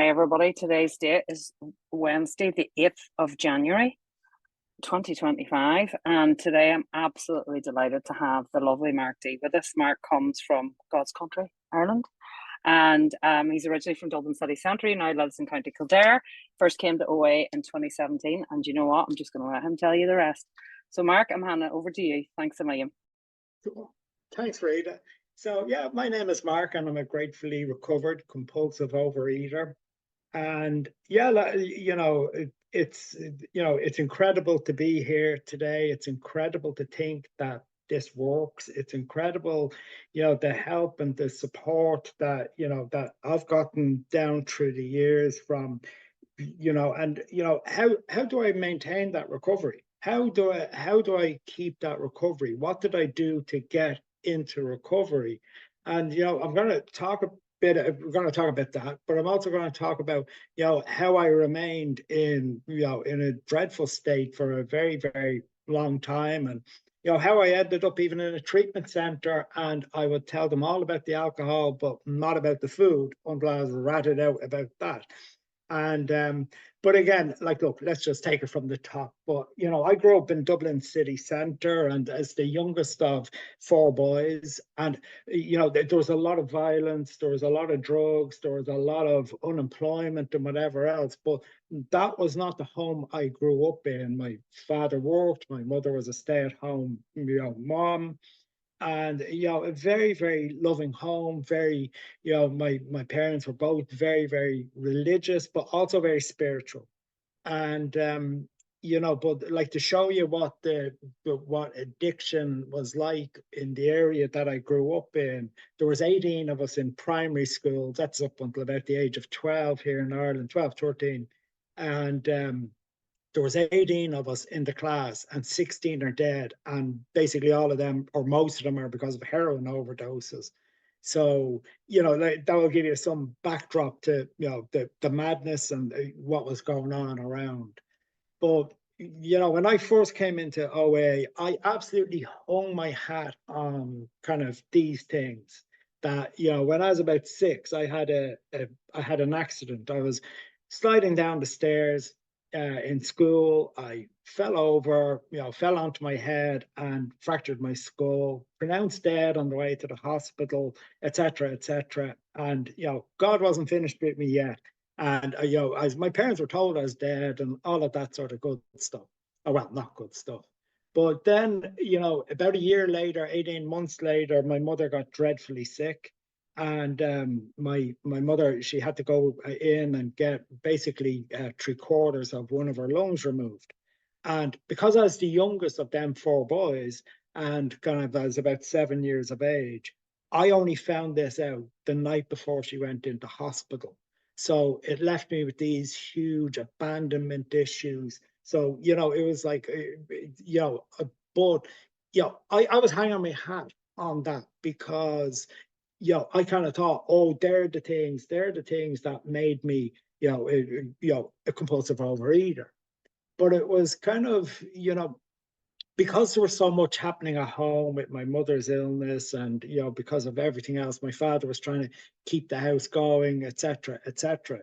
Hi, everybody. Today's date is Wednesday, the 8th of January, 2025. And today I'm absolutely delighted to have the lovely Mark D with us. Mark comes from God's country, Ireland. And he's originally from Dublin City Centre. He now lives in County Kildare. First came to OA in 2017. And you know what? I'm just going to let him tell you the rest. So, Mark, I'm handing it over to you. Thanks a million. Cool. Thanks, Rita. So, yeah, my name is Mark, and I'm a gratefully recovered compulsive overeater. And yeah, it's incredible to be here today. It's incredible to think that this works. It's incredible, the help and the support that that I've gotten down through the years from, how do I maintain that recovery? How do I keep that recovery? What did I do to get into recovery? And I'm going to talk we're going to talk about that, but I'm also going to talk about how I remained in in a dreadful state for a very, very long time, and how I ended up even in a treatment center. And I would tell them all about the alcohol but not about the food until I was ratted out about that. And but again, like, look, let's just take it from the top. But I grew up in Dublin city centre, and as the youngest of four boys, and there was a lot of violence, there was a lot of drugs, there was a lot of unemployment and whatever else. But that was not the home I grew up in. My father worked, my mother was a stay-at-home mom, and a very, very loving home. Very, my parents were both very, very religious but also very spiritual. And but like, to show you what addiction was like in the area that I grew up in, there was 18 of us in primary school. That's up until about the age of 12 here in Ireland, 12, 13. And there was 18 of us in the class, and 16 are dead, and basically all of them, or most of them, are because of heroin overdoses. So that will give you some backdrop to the madness and what was going on around. But when I first came into OA, I absolutely hung my hat on kind of these things. That when I was about 6, I had an accident. I was sliding down the stairs in school. I fell over, fell onto my head and fractured my skull, pronounced dead on the way to the hospital, etc., etc. And God wasn't finished with me yet. And as my parents were told I was dead and all of that sort of good stuff. Oh, well, not good stuff. But then, about a year later, 18 months later, my mother got dreadfully sick. And my mother, she had to go in and get basically 3/4 of one of her lungs removed. And because I was the youngest of them four boys, and kind of, I was about 7 years of age, I only found this out the night before she went into hospital. So it left me with these huge abandonment issues. So it was like but I was hanging my hat on that, because I kind of thought, oh, they're the things that made me, a compulsive overeater. But it was kind of, because there was so much happening at home with my mother's illness, and because of everything else, my father was trying to keep the house going, etc., etc.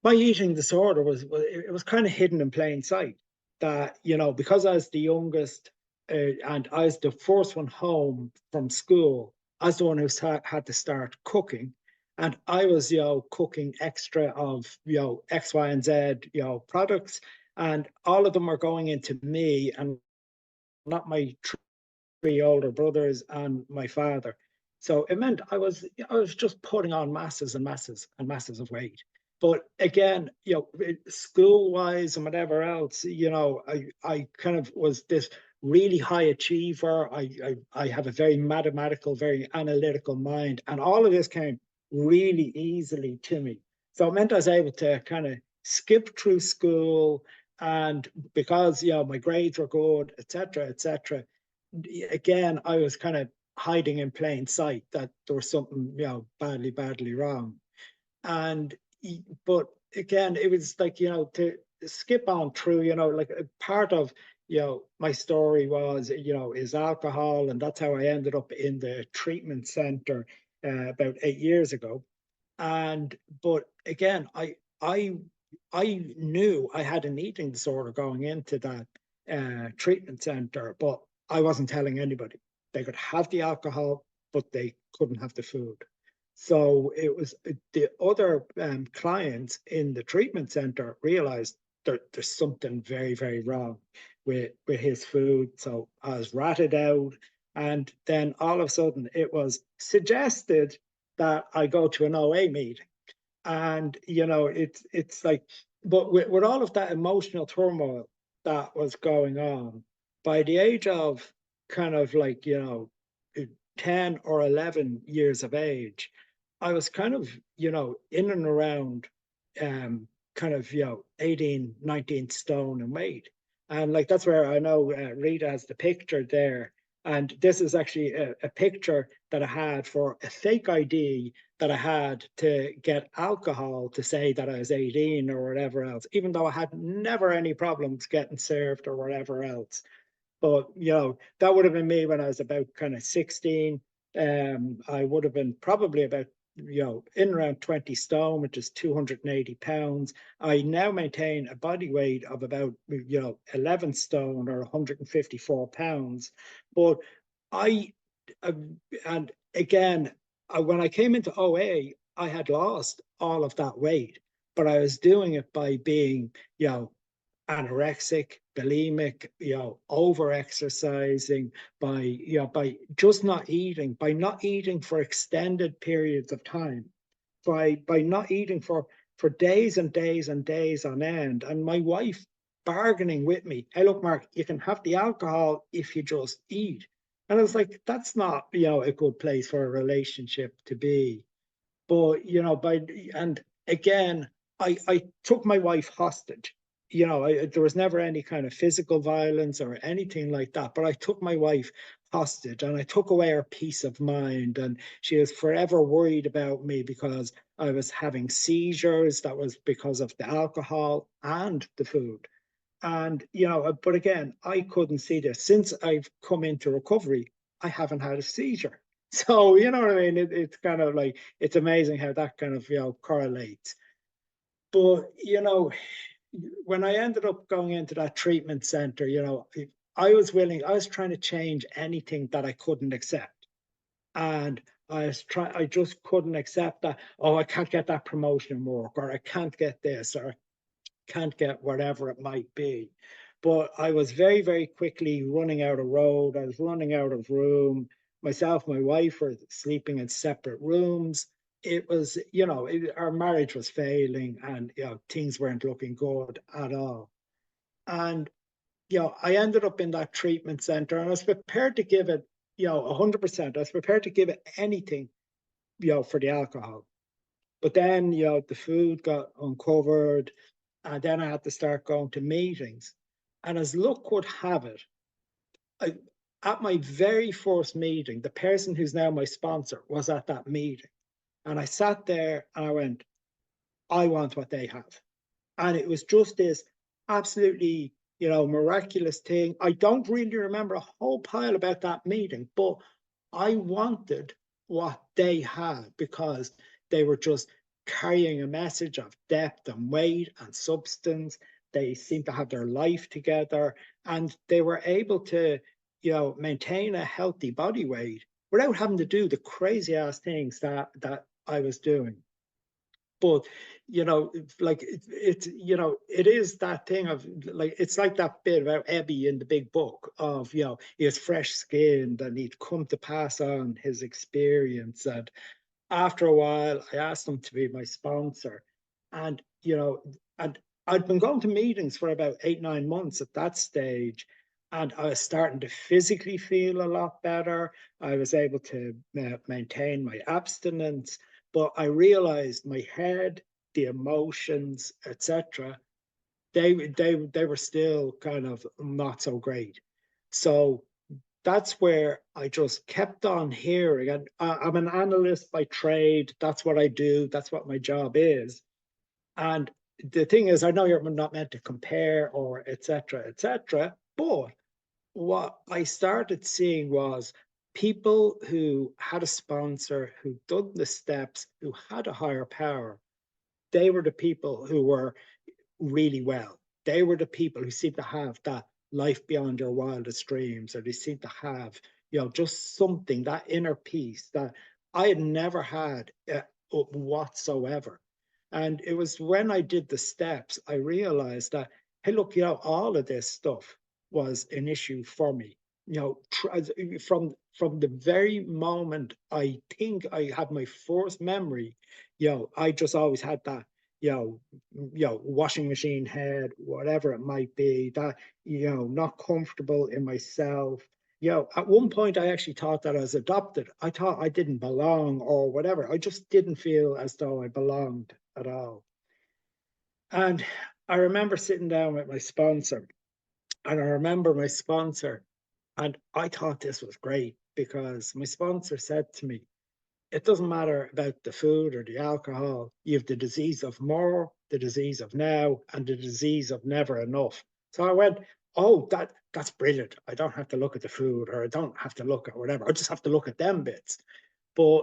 My eating disorder was kind of hidden in plain sight. That because I was the youngest, and I was the first one home from school, I was the one who had to start cooking, and I was cooking extra of X, Y, and Z products, and all of them are going into me and not my three older brothers and my father. So it meant I was just putting on masses and masses and masses of weight. But again, school wise and whatever else, I kind of was this really high achiever. I have a very mathematical, very analytical mind, and all of this came really easily to me. So it meant I was able to kind of skip through school, and because my grades were good, etc., etc. Again, I was kind of hiding in plain sight that there was something badly, badly wrong. And but again, it was like, to skip on through, like, a part of my story was is alcohol, and that's how I ended up in the treatment center about 8 years ago. But again, I knew I had an eating disorder going into that treatment center, but I wasn't telling anybody. They could have the alcohol, but they couldn't have the food. So it was the other clients in the treatment center realized there's something very, very wrong with his food. So I was ratted out. And then all of a sudden it was suggested that I go to an OA meeting. And it's like, but with all of that emotional turmoil that was going on, by the age of kind of like 10 or 11 years of age, I was kind of in and around kind of 18, 19 stone in weight. And like that's where I know Rita has the picture there. And this is actually a picture that I had for a fake ID that I had to get alcohol to say that I was 18 or whatever else, even though I had never any problems getting served or whatever else. But that would have been me when I was about kind of 16. I would have been probably about in around 20 stone, which is 280 pounds. I now maintain a body weight of about 11 stone or 154 pounds. But I uh, and again, when I came into OA, I had lost all of that weight, but I was doing it by being anorexic, bulimic, over exercising, by just not eating, by not eating for extended periods of time, by not eating for days and days and days on end. And my wife bargaining with me, hey, look, Mark, you can have the alcohol if you just eat. And I was like, that's not, a good place for a relationship to be. But and again, I took my wife hostage. There was never any kind of physical violence or anything like that, but I took my wife hostage and I took away her peace of mind. And she was forever worried about me because I was having seizures. That was because of the alcohol and the food. And but again, I couldn't see this. Since I've come into recovery, I haven't had a seizure. So you know what I mean? It's kind of like it's amazing how that kind of correlates. But when I ended up going into that treatment center, I was trying to change anything that I couldn't accept. And I just couldn't accept that, oh, I can't get that promotion in work, or I can't get this, or can't get whatever it might be. But I was very, very quickly running out of road. I was running out of room. Myself, my wife were sleeping in separate rooms. It was, our marriage was failing and, things weren't looking good at all. And, I ended up in that treatment center and I was prepared to give it, 100%. I was prepared to give it anything, for the alcohol. But then, the food got uncovered, and then I had to start going to meetings. And as luck would have it, I, at my very first meeting, the person who's now my sponsor was at that meeting. And I sat there and I went, I want what they have. And it was just this absolutely, miraculous thing. I don't really remember a whole pile about that meeting, but I wanted what they had because they were just carrying a message of depth and weight and substance. They seemed to have their life together and they were able to, maintain a healthy body weight without having to do the crazy ass things that I was doing. But like it is that thing of like it's like that bit about Ebby in the big book of he was fresh skinned and he'd come to pass on his experience. And after a while I asked him to be my sponsor. And and I'd been going to meetings for about 8, 9 months at that stage, and I was starting to physically feel a lot better. I was able to maintain my abstinence, but I realized my head, the emotions, etc., they were still kind of not so great. So that's where I just kept on hearing. And I'm an analyst by trade. That's what I do. That's what my job is. And the thing is, I know you're not meant to compare or etc. etc. But what I started seeing was people who had a sponsor, who done the steps, who had a higher power, they were the people who were really well. They were the people who seemed to have that life beyond your wildest dreams, or they seemed to have, just something, that inner peace that I had never had whatsoever. And it was when I did the steps, I realized that, hey, look, all of this stuff was an issue for me. From the very moment I think I had my first memory, I just always had that washing machine head, whatever it might be, that, not comfortable in myself. At one point, I actually thought that I was adopted. I thought I didn't belong or whatever. I just didn't feel as though I belonged at all. And I remember sitting down with my sponsor, and I remember my sponsor, and I thought this was great because my sponsor said to me, it doesn't matter about the food or the alcohol. You have the disease of more, the disease of now, and the disease of never enough. So I went, oh, that's brilliant. I don't have to look at the food, or I don't have to look at whatever. I just have to look at them bits. But,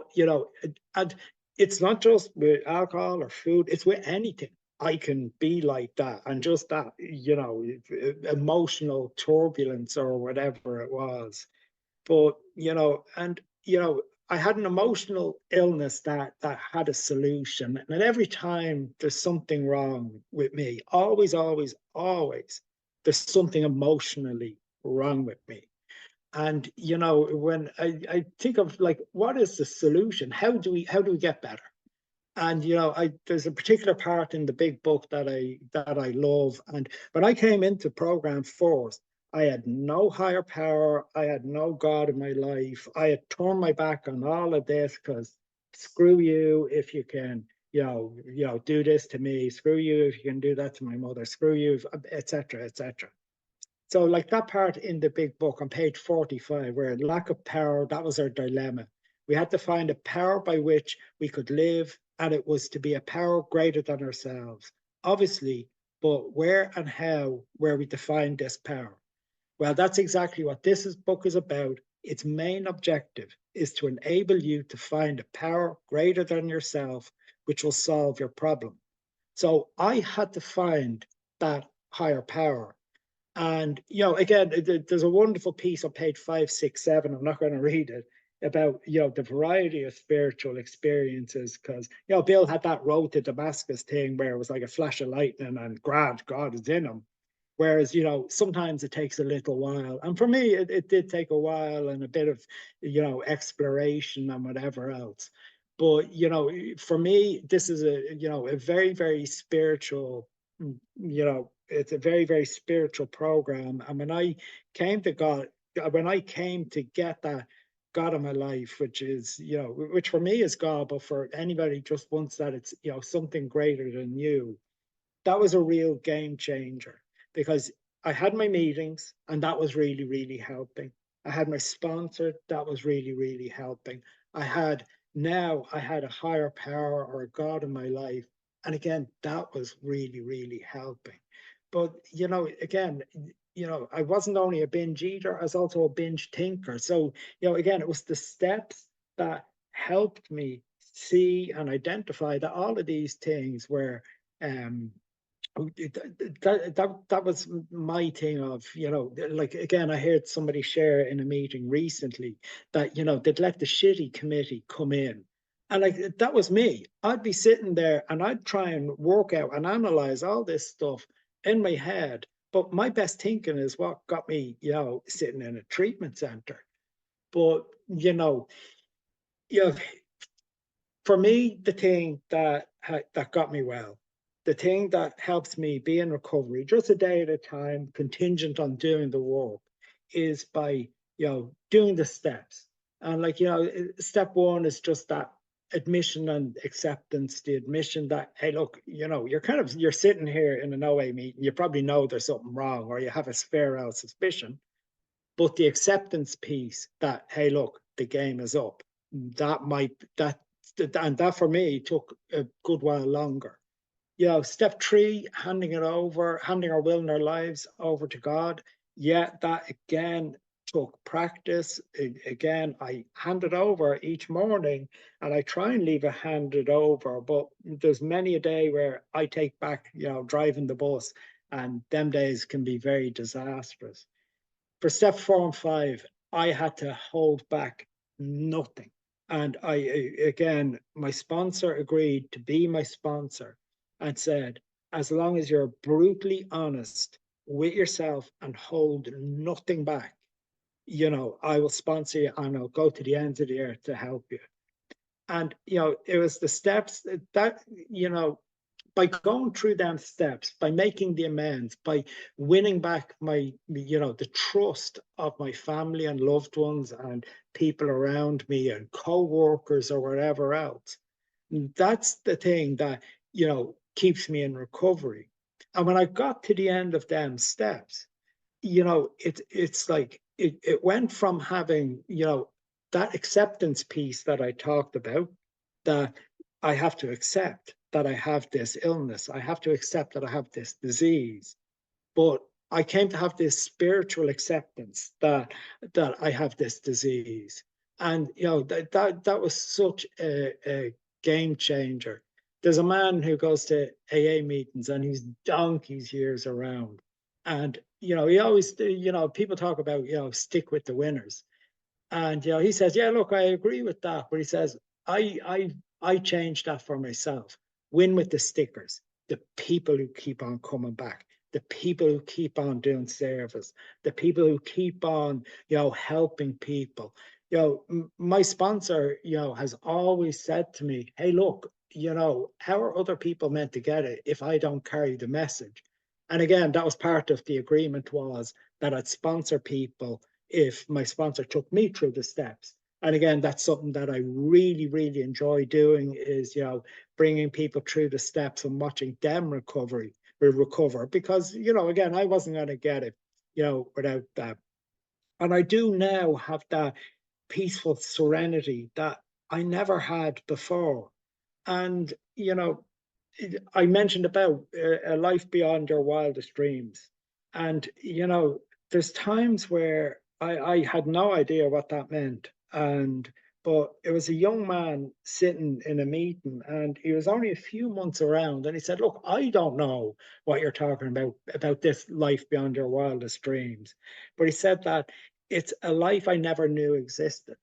and it's not just with alcohol or food, it's with anything. I can be like that, and just that, emotional turbulence or whatever it was. But, I had an emotional illness that had a solution. And every time there's something wrong with me, always, always, always, there's something emotionally wrong with me. And, when I think of, like, what is the solution? How do we get better? And, there's a particular part in the big book that I love. And when I came into program force, I had no higher power. I had no God in my life. I had turned my back on all of this because screw you if you can, do this to me. Screw you if you can do that to my mother. Screw you, etc., etc. So, like that part in the big book on page 45, where lack of power, that was our dilemma. We had to find a power by which we could live, and it was to be a power greater than ourselves. Obviously, but where and how were we to find this power? Well, that's exactly what book is about. Its main objective is to enable you to find a power greater than yourself, which will solve your problem. So I had to find that higher power. And, again, there's a wonderful piece on page 567. I'm not going to read it, about, the variety of spiritual experiences. Because, Bill had that road to Damascus thing where it was like a flash of lightning and God is in him. Whereas, sometimes it takes a little while. And for me, it did take a while and a bit of, exploration and whatever else. But, for me, this is a very, very spiritual, it's a very, very spiritual program. And when I came to God, when I came to get that God in my life, which is, which for me is God, but for anybody just wants that it's, something greater than you, that was a real game changer because I had my meetings and that was really, really helping. I had my sponsor, that was really, really helping. I had a higher power or a God in my life. And again, that was really, really helping. But, again, I wasn't only a binge eater, I was also a binge thinker. So, again, it was the steps that helped me see and identify that all of these things were um, that was my thing of, like, again, I heard somebody share in a meeting recently that, they'd let the shitty committee come in. And like that was me. I'd be sitting there and I'd try and work out and analyze all this stuff in my head. But my best thinking is what got me, sitting in a treatment center. But, you know, for me, the thing that got me well, the thing that helps me be in recovery just a day at a time, contingent on doing the work, is by doing the steps. And like step one is just that admission and acceptance, the admission that, hey, look, you're sitting here in an OA meeting, you probably know there's something wrong, or you have a fair out suspicion. But the acceptance piece that, hey, look, the game is up. That might that and that for me took a good while longer. Step three, handing our will and our lives over to God. Yeah, that again took practice. Again, I hand it over each morning, and I try and leave it handed over. But there's many a day where I take back, driving the bus, and them days can be very disastrous. For step 4 and 5, I had to hold back nothing. And again, my sponsor agreed to be my sponsor and said, as long as you're brutally honest with yourself and hold nothing back, I will sponsor you and I'll go to the ends of the earth to help you. And, it was the steps that, by going through them steps, by making the amends, by winning back the trust of my family and loved ones and people around me and co-workers or whatever else, that's the thing that, keeps me in recovery. And when I got to the end of them steps, it's like it went from having, that acceptance piece that I talked about, that I have to accept that I have this illness. I have to accept that I have this disease. But I came to have this spiritual acceptance that I have this disease. And that was such a game changer. There's a man who goes to AA meetings and he's donkeys years around. And he always, people talk about, stick with the winners. And he says, yeah, look, I agree with that. But he says, I changed that for myself. Win with the stickers, the people who keep on coming back, the people who keep on doing service, the people who keep on, helping people. My sponsor, has always said to me, hey, look, how are other people meant to get it if I don't carry the message? And again, that was part of the agreement, was that I'd sponsor people if my sponsor took me through the steps. And again, that's something that I really, really enjoy doing, is, bringing people through the steps and watching them recover, because, again, I wasn't going to get it, without that. And I do now have that peaceful serenity that I never had before. And, I mentioned about a life beyond your wildest dreams. And, there's times where I had no idea what that meant. But it was a young man sitting in a meeting, and he was only a few months around. And he said, look, I don't know what you're talking about this life beyond your wildest dreams. But he said that it's a life I never knew existed.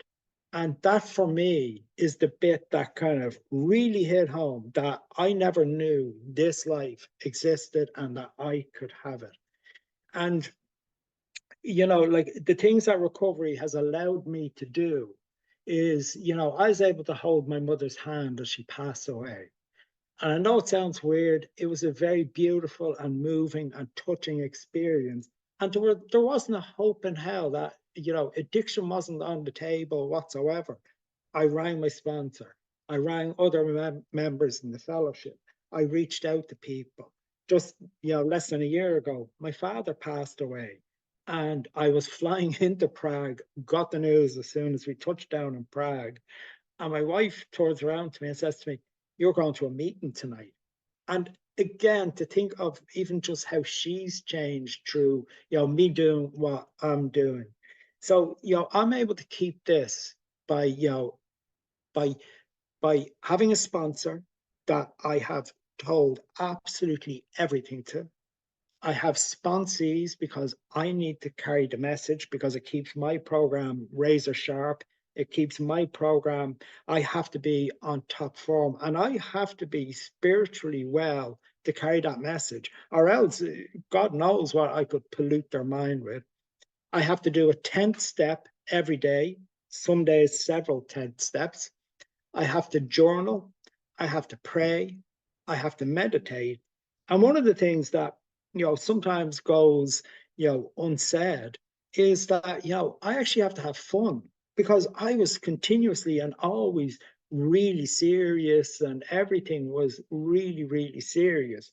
And that for me is the bit that kind of really hit home, that I never knew this life existed and that I could have it. And, like the things that recovery has allowed me to do is, I was able to hold my mother's hand as she passed away. And I know it sounds weird. It was a very beautiful and moving and touching experience. And there wasn't a hope in hell that, addiction wasn't on the table whatsoever. I rang my sponsor. I rang other members in the fellowship. I reached out to people. Just, less than a year ago, my father passed away. And I was flying into Prague, got the news as soon as we touched down in Prague. And my wife turns around to me and says to me, you're going to a meeting tonight. And again, to think of even just how she's changed through, me doing what I'm doing. So, I'm able to keep this by, by, by having a sponsor that I have told absolutely everything to. I have sponsees because I need to carry the message, because it keeps my program razor sharp. It keeps my program, I have to be on top form, and I have to be spiritually well to carry that message, or else God knows what I could pollute their mind with. I have to do a 10th step every day, some days several 10th steps. I have to journal. I have to pray. I have to meditate. And one of the things that, sometimes goes, unsaid, is that, I actually have to have fun, because I was continuously and always really serious, and everything was really, really serious.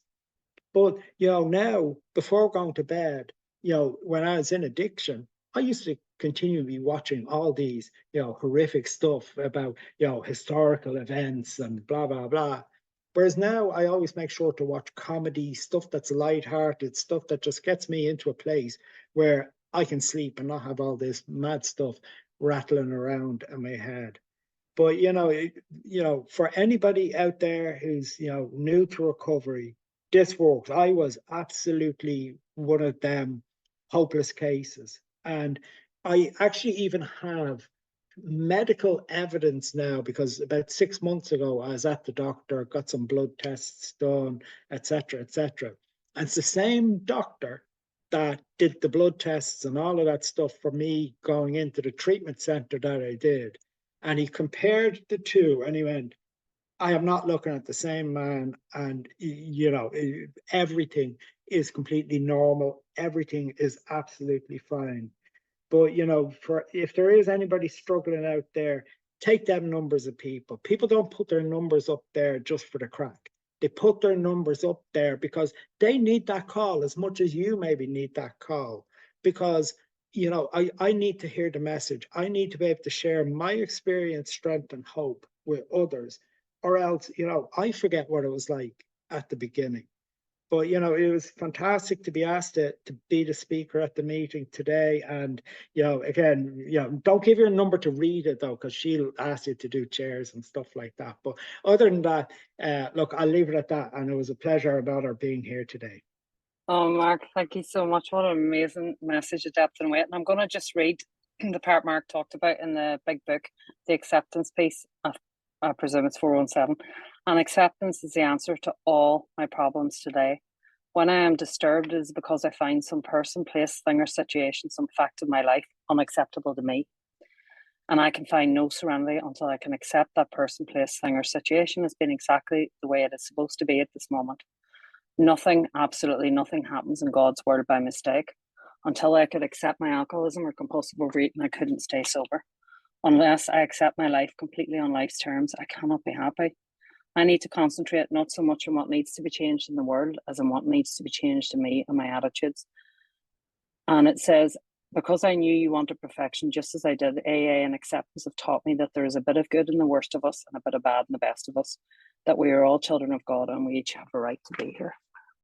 But, now, before going to bed, when I was in addiction, I used to continually watching all these, horrific stuff about, historical events and blah, blah, blah. Whereas now I always make sure to watch comedy, stuff that's lighthearted, stuff that just gets me into a place where I can sleep and not have all this mad stuff rattling around in my head. But for anybody out there who's new to recovery, this works. I was absolutely one of them hopeless cases, and I actually even have medical evidence now, because about 6 months ago I was at the doctor, got some blood tests done, etc., etc. And it's the same doctor that did the blood tests and all of that stuff for me going into the treatment center that I did. And he compared the two and he went, I am not looking at the same man. And, everything is completely normal. Everything is absolutely fine. But, for if there is anybody struggling out there, take them numbers of people. People don't put their numbers up there just for the crack. They put their numbers up there because they need that call as much as you maybe need that call. Because I need to hear the message. I need to be able to share my experience, strength, and hope with others, or else, I forget what it was like at the beginning. But it was fantastic to be asked to be the speaker at the meeting today. And again, don't give your number to read it though, because she'll ask you to do chairs and stuff like that. But other than that, look, I'll leave it at that. And it was a pleasure and honor being here today. Oh, Mark, thank you so much. What an amazing message of depth and weight. And I'm going to just read the part Mark talked about in the big book, the acceptance piece. I presume it's 417. And acceptance is the answer to all my problems today. When I am disturbed, it is because I find some person, place, thing, or situation, some fact of my life unacceptable to me. And I can find no serenity until I can accept that person, place, thing, or situation as being exactly the way it is supposed to be at this moment. Nothing, absolutely nothing happens in God's world by mistake. Until I could accept my alcoholism or compulsive overeating, I couldn't stay sober. Unless I accept my life completely on life's terms, I cannot be happy. I need to concentrate not so much on what needs to be changed in the world as on what needs to be changed in me and my attitudes. And it says, because I knew you wanted perfection, just as I did, AA and acceptance have taught me that there is a bit of good in the worst of us and a bit of bad in the best of us, that we are all children of God and we each have a right to be here.